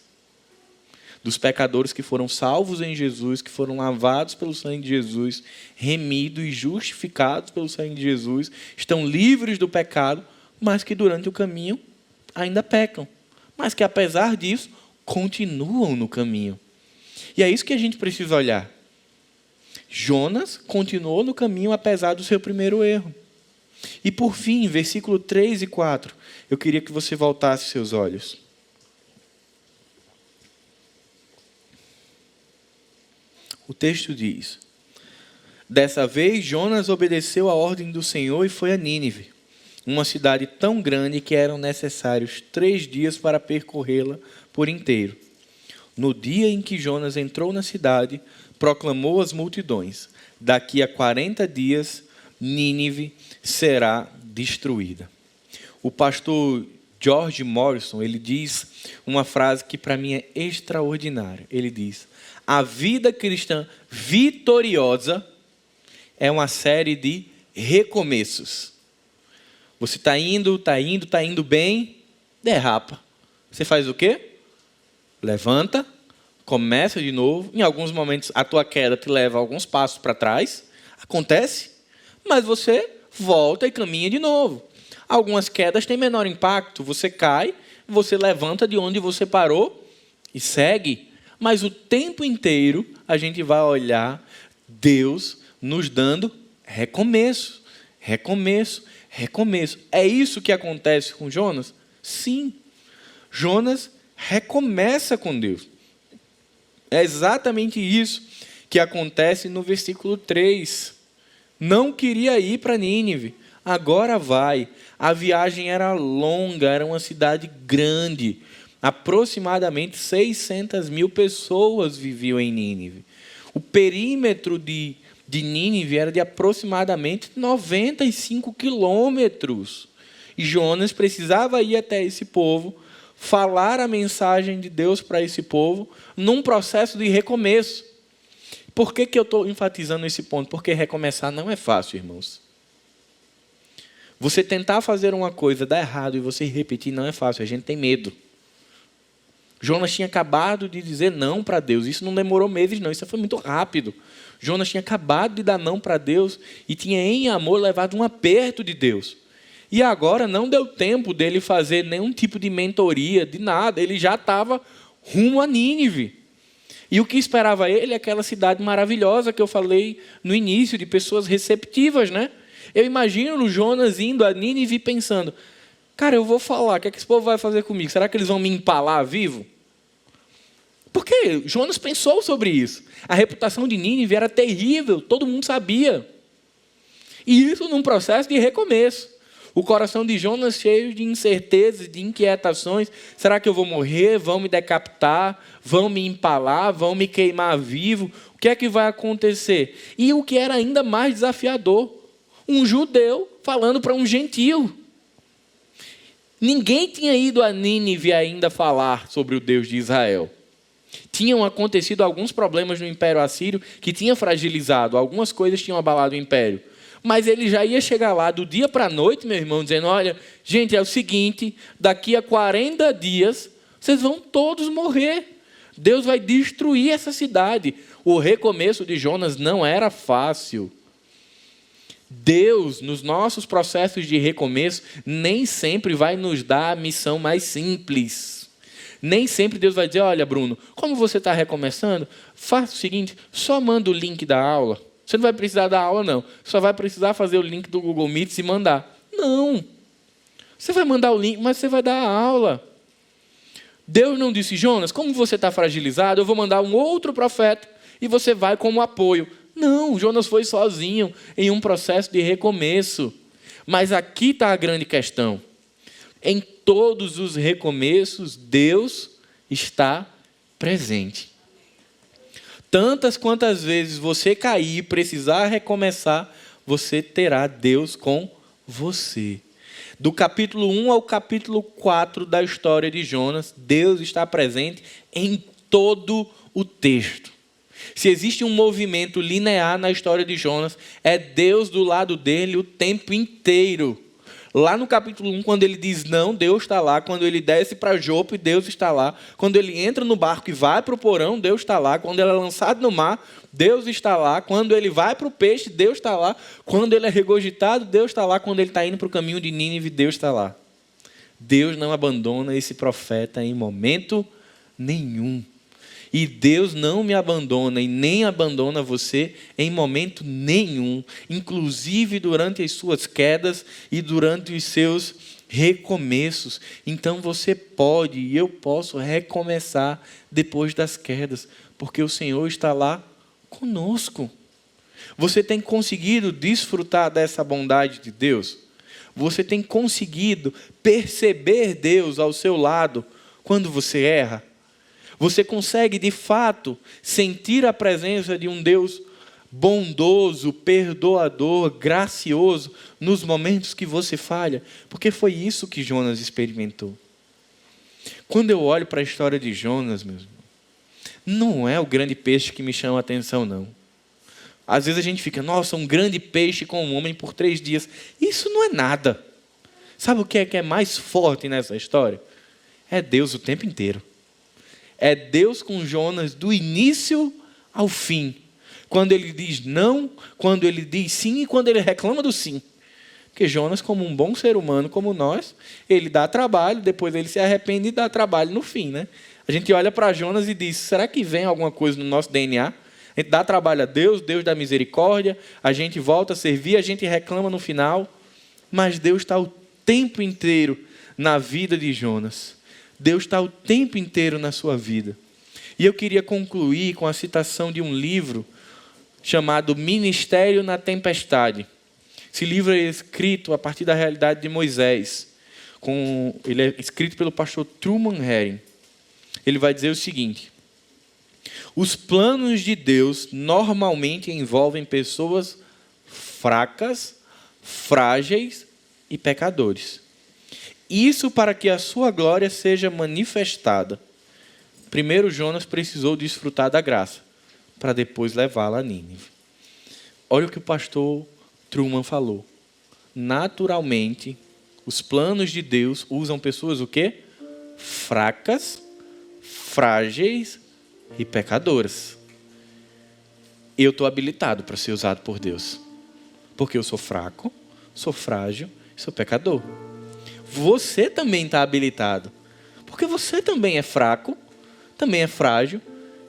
Dos pecadores que foram salvos em Jesus, que foram lavados pelo sangue de Jesus, remidos e justificados pelo sangue de Jesus, estão livres do pecado, mas que durante o caminho ainda pecam. Mas que apesar disso, continuam no caminho. E é isso que a gente precisa olhar. Jonas continuou no caminho apesar do seu primeiro erro. E por fim, versículo 3 e 4, eu queria que você voltasse seus olhos. O texto diz: dessa vez Jonas obedeceu a ordem do Senhor e foi a Nínive, uma cidade tão grande que eram necessários 3 dias para percorrê-la por inteiro. No dia em que Jonas entrou na cidade, proclamou às multidões: daqui a 40 dias, Nínive será destruída. O pastor George Morrison, ele diz uma frase que para mim é extraordinária. Ele diz: a vida cristã vitoriosa é uma série de recomeços. Você está indo bem, derrapa. Você faz o quê? Levanta, começa de novo. Em alguns momentos a tua queda te leva alguns passos para trás. Acontece, mas você volta e caminha de novo. Algumas quedas têm menor impacto. Você cai, você levanta de onde você parou e segue. Mas o tempo inteiro a gente vai olhar Deus nos dando recomeço, recomeço, recomeço. É isso que acontece com Jonas? Sim. Jonas recomeça com Deus. É exatamente isso que acontece no versículo 3. Não queria ir para Nínive, agora vai. A viagem era longa, era uma cidade grande. Aproximadamente 600.000 pessoas viviam em Nínive. O perímetro de Nínive era de aproximadamente 95 quilômetros. E Jonas precisava ir até esse povo, falar a mensagem de Deus para esse povo, num processo de recomeço. Por que eu estou enfatizando esse ponto? Porque recomeçar não é fácil, irmãos. Você tentar fazer uma coisa, dar errado, e você repetir não é fácil, a gente tem medo. Jonas tinha acabado de dizer não para Deus. Isso não demorou meses, não. Isso foi muito rápido. Jonas tinha acabado de dar não para Deus e tinha, em amor, levado um aperto de Deus. E agora não deu tempo dele fazer nenhum tipo de mentoria, de nada. Ele já estava rumo a Nínive. E o que esperava ele é aquela cidade maravilhosa que eu falei no início, de pessoas receptivas, né? Eu imagino o Jonas indo a Nínive pensando: cara, eu vou falar, o que é que esse povo vai fazer comigo? Será que eles vão me empalar vivo? Porque Jonas pensou sobre isso. A reputação de Nínive era terrível, todo mundo sabia. E isso num processo de recomeço. O coração de Jonas cheio de incertezas, de inquietações. Será que eu vou morrer? Vão me decapitar? Vão me empalar? Vão me queimar vivo? O que é que vai acontecer? E o que era ainda mais desafiador, um judeu falando para um gentio. Ninguém tinha ido a Nínive ainda falar sobre o Deus de Israel. Tinham acontecido alguns problemas no Império Assírio que tinha fragilizado, algumas coisas tinham abalado o Império. Mas ele já ia chegar lá do dia para a noite, meu irmão, dizendo, olha, gente, é o seguinte, daqui a 40 dias, vocês vão todos morrer. Deus vai destruir essa cidade. O recomeço de Jonas não era fácil. Deus, nos nossos processos de recomeço, nem sempre vai nos dar a missão mais simples. Nem sempre Deus vai dizer, olha, Bruno, como você está recomeçando, faça o seguinte, só manda o link da aula. Você não vai precisar da aula, não. Só vai precisar fazer o link do Google Meet e mandar. Não. Você vai mandar o link, mas você vai dar a aula. Deus não disse, Jonas, como você está fragilizado, eu vou mandar um outro profeta e você vai como apoio. Não, Jonas foi sozinho em um processo de recomeço. Mas aqui está a grande questão. Em todos os recomeços, Deus está presente. Tantas quantas vezes você cair e precisar recomeçar, você terá Deus com você. Do capítulo 1 ao capítulo 4 da história de Jonas, Deus está presente em todo o texto. Se existe um movimento linear na história de Jonas, é Deus do lado dele o tempo inteiro. Lá no capítulo 1, quando ele diz não, Deus está lá. Quando ele desce para Jope, Deus está lá. Quando ele entra no barco e vai para o porão, Deus está lá. Quando ele é lançado no mar, Deus está lá. Quando ele vai para o peixe, Deus está lá. Quando ele é regurgitado, Deus está lá. Quando ele está indo para o caminho de Nínive, Deus está lá. Deus não abandona esse profeta em momento nenhum. E Deus não me abandona e nem abandona você em momento nenhum, inclusive durante as suas quedas e durante os seus recomeços. Então você pode e eu posso recomeçar depois das quedas, porque o Senhor está lá conosco. Você tem conseguido desfrutar dessa bondade de Deus? Você tem conseguido perceber Deus ao seu lado quando você erra? Você consegue, de fato, sentir a presença de um Deus bondoso, perdoador, gracioso, nos momentos que você falha? Porque foi isso que Jonas experimentou. Quando eu olho para a história de Jonas, meu irmão, não é o grande peixe que me chama a atenção, não. Às vezes a gente fica, nossa, um grande peixe com um homem por 3 dias. Isso não é nada. Sabe o que é mais forte nessa história? É Deus o tempo inteiro. É Deus com Jonas do início ao fim. Quando ele diz não, quando ele diz sim e quando ele reclama do sim. Porque Jonas, como um bom ser humano como nós, ele dá trabalho, depois ele se arrepende e dá trabalho no fim, né? A gente olha para Jonas e diz, será que vem alguma coisa no nosso DNA? A gente dá trabalho a Deus, Deus dá misericórdia, a gente volta a servir, a gente reclama no final. Mas Deus está o tempo inteiro na vida de Jonas. Deus está o tempo inteiro na sua vida. E eu queria concluir com a citação de um livro chamado Ministério na Tempestade. Esse livro é escrito a partir da realidade de Moisés. Ele é escrito pelo pastor Truman Herring. Ele vai dizer o seguinte: os planos de Deus normalmente envolvem pessoas fracas, frágeis e pecadores. Isso para que a sua glória seja manifestada. Primeiro Jonas precisou desfrutar da graça, para depois levá-la a Nínive. Olha o que o pastor Truman falou. Naturalmente, os planos de Deus usam pessoas o quê? Fracas, frágeis e pecadoras. Eu estou habilitado para ser usado por Deus. Porque eu sou fraco, sou frágil e sou pecador. Você também está habilitado. Porque você também é fraco, também é frágil,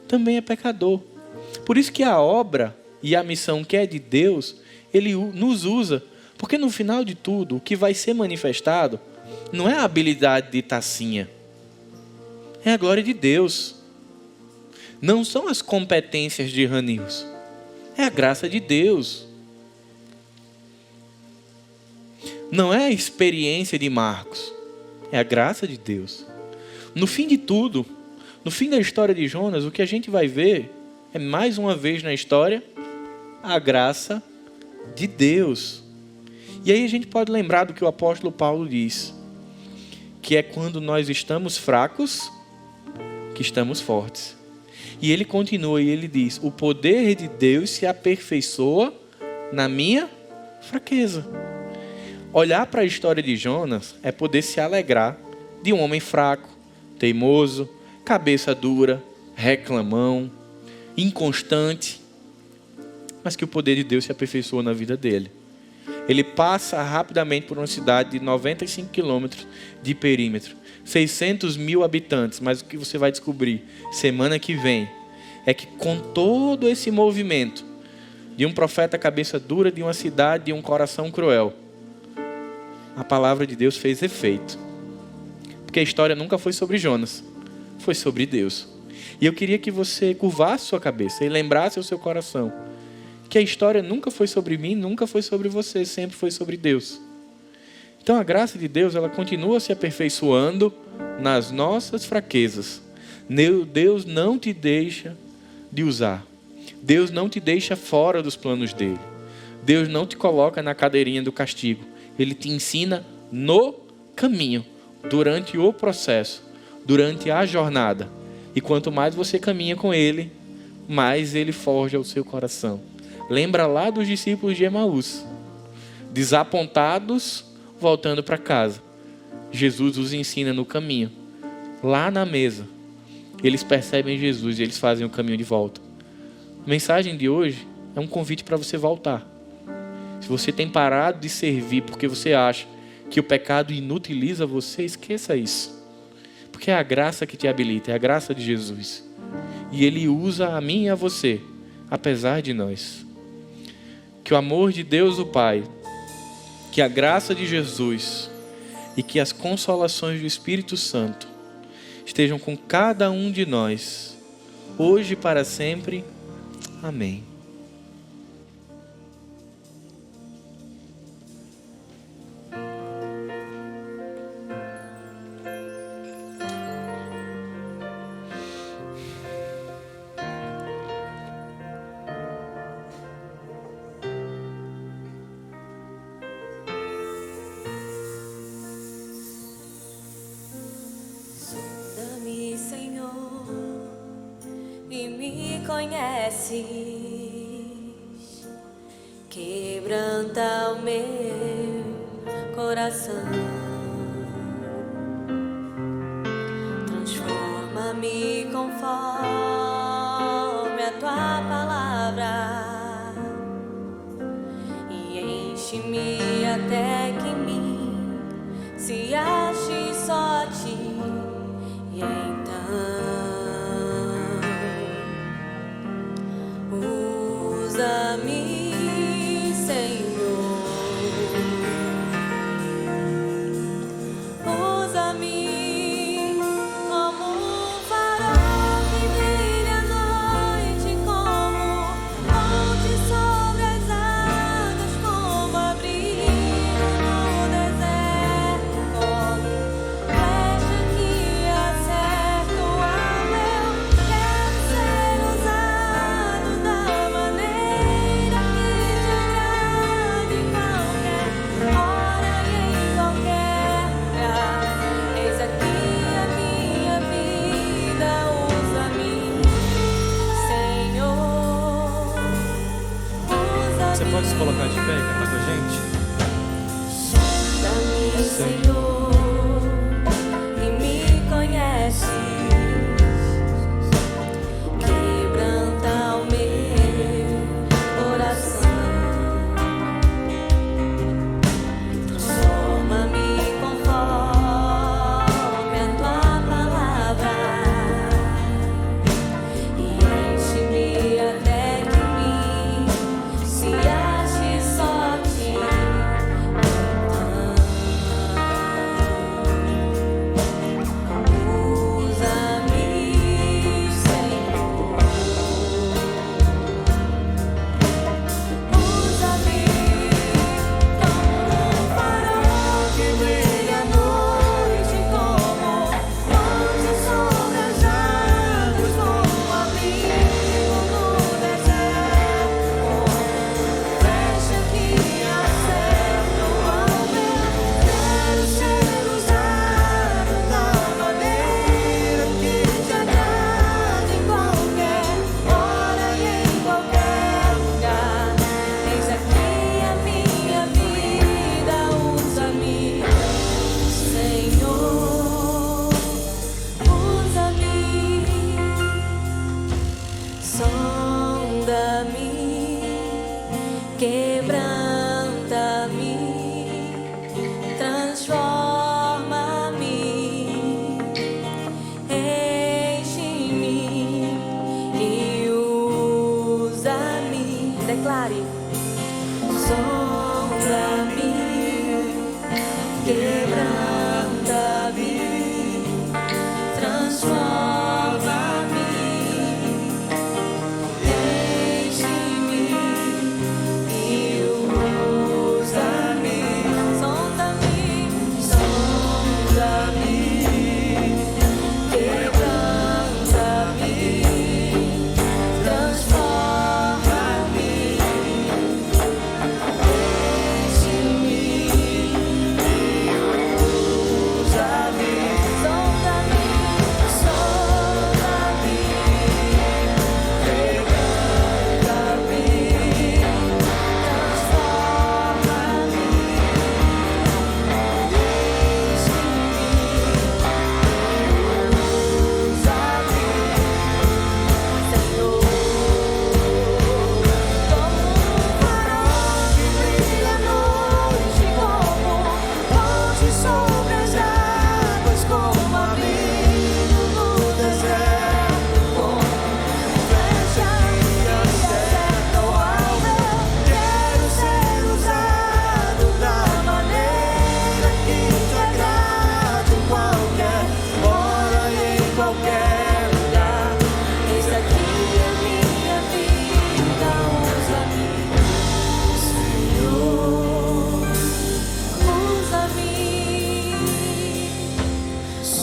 também é pecador. Por isso que a obra e a missão que é de Deus, Ele nos usa. Porque no final de tudo, o que vai ser manifestado Não é a habilidade de tacinha. É a glória de Deus. Não são as competências de Ranils. É a graça de Deus. Não é a experiência de Marcos. É a graça de Deus. No fim de tudo, no fim da história de Jonas, o que a gente vai ver é, mais uma vez na história, a graça de Deus. E aí a gente pode lembrar do que o apóstolo Paulo diz, que é quando nós estamos fracos, que estamos fortes. E ele continua e ele diz: o poder de Deus se aperfeiçoa na minha fraqueza. Olhar para a história de Jonas é poder se alegrar de um homem fraco, teimoso, cabeça dura, reclamão, inconstante, mas que o poder de Deus se aperfeiçoa na vida dele. Ele passa rapidamente por uma cidade de 95 quilômetros de perímetro, 600 mil habitantes, mas o que você vai descobrir semana que vem é que com todo esse movimento de um profeta cabeça dura, de uma cidade, de um coração cruel, a palavra de Deus fez efeito. Porque a história nunca foi sobre Jonas, foi sobre Deus. E eu queria que você curvasse sua cabeça e lembrasse o seu coração que a história nunca foi sobre mim, nunca foi sobre você, sempre foi sobre Deus. Então a graça de Deus, ela continua se aperfeiçoando nas nossas fraquezas. Deus não te deixa de usar. Deus não te deixa fora dos planos dele. Deus não te coloca na cadeirinha do castigo. Ele te ensina no caminho, durante o processo, durante a jornada. E quanto mais você caminha com ele, mais ele forja o seu coração. Lembra lá dos discípulos de Emaús, desapontados, voltando para casa. Jesus os ensina no caminho. Lá na mesa, eles percebem Jesus e eles fazem o caminho de volta. A mensagem de hoje é um convite para você voltar. Se você tem parado de servir porque você acha que o pecado inutiliza você, esqueça isso. Porque é a graça que te habilita, é a graça de Jesus. E ele usa a mim e a você, apesar de nós. Que o amor de Deus o Pai, que a graça de Jesus e que as consolações do Espírito Santo estejam com cada um de nós, hoje e para sempre. Amém. Conheces, quebranta o meu coração, transforma-me conforme a tua palavra e enche-me até que em mim se ache só a ti. E então usa-me, Senhor, usa-me como um farol que brilha à noite, como ponte sobre as águas, como abrigo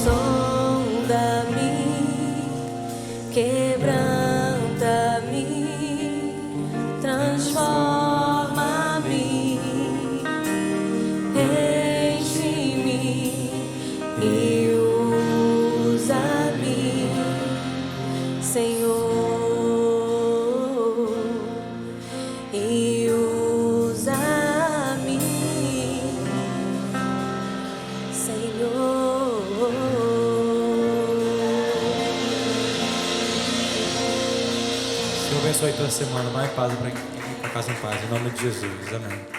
sonda-me, quebranta-me, transforma-me, enche-me e usa-me, Senhor, e usa-me, Senhor. Senhor, abençoe tua semana. Vai em paz, para casa em paz. Em nome de Jesus. Amém.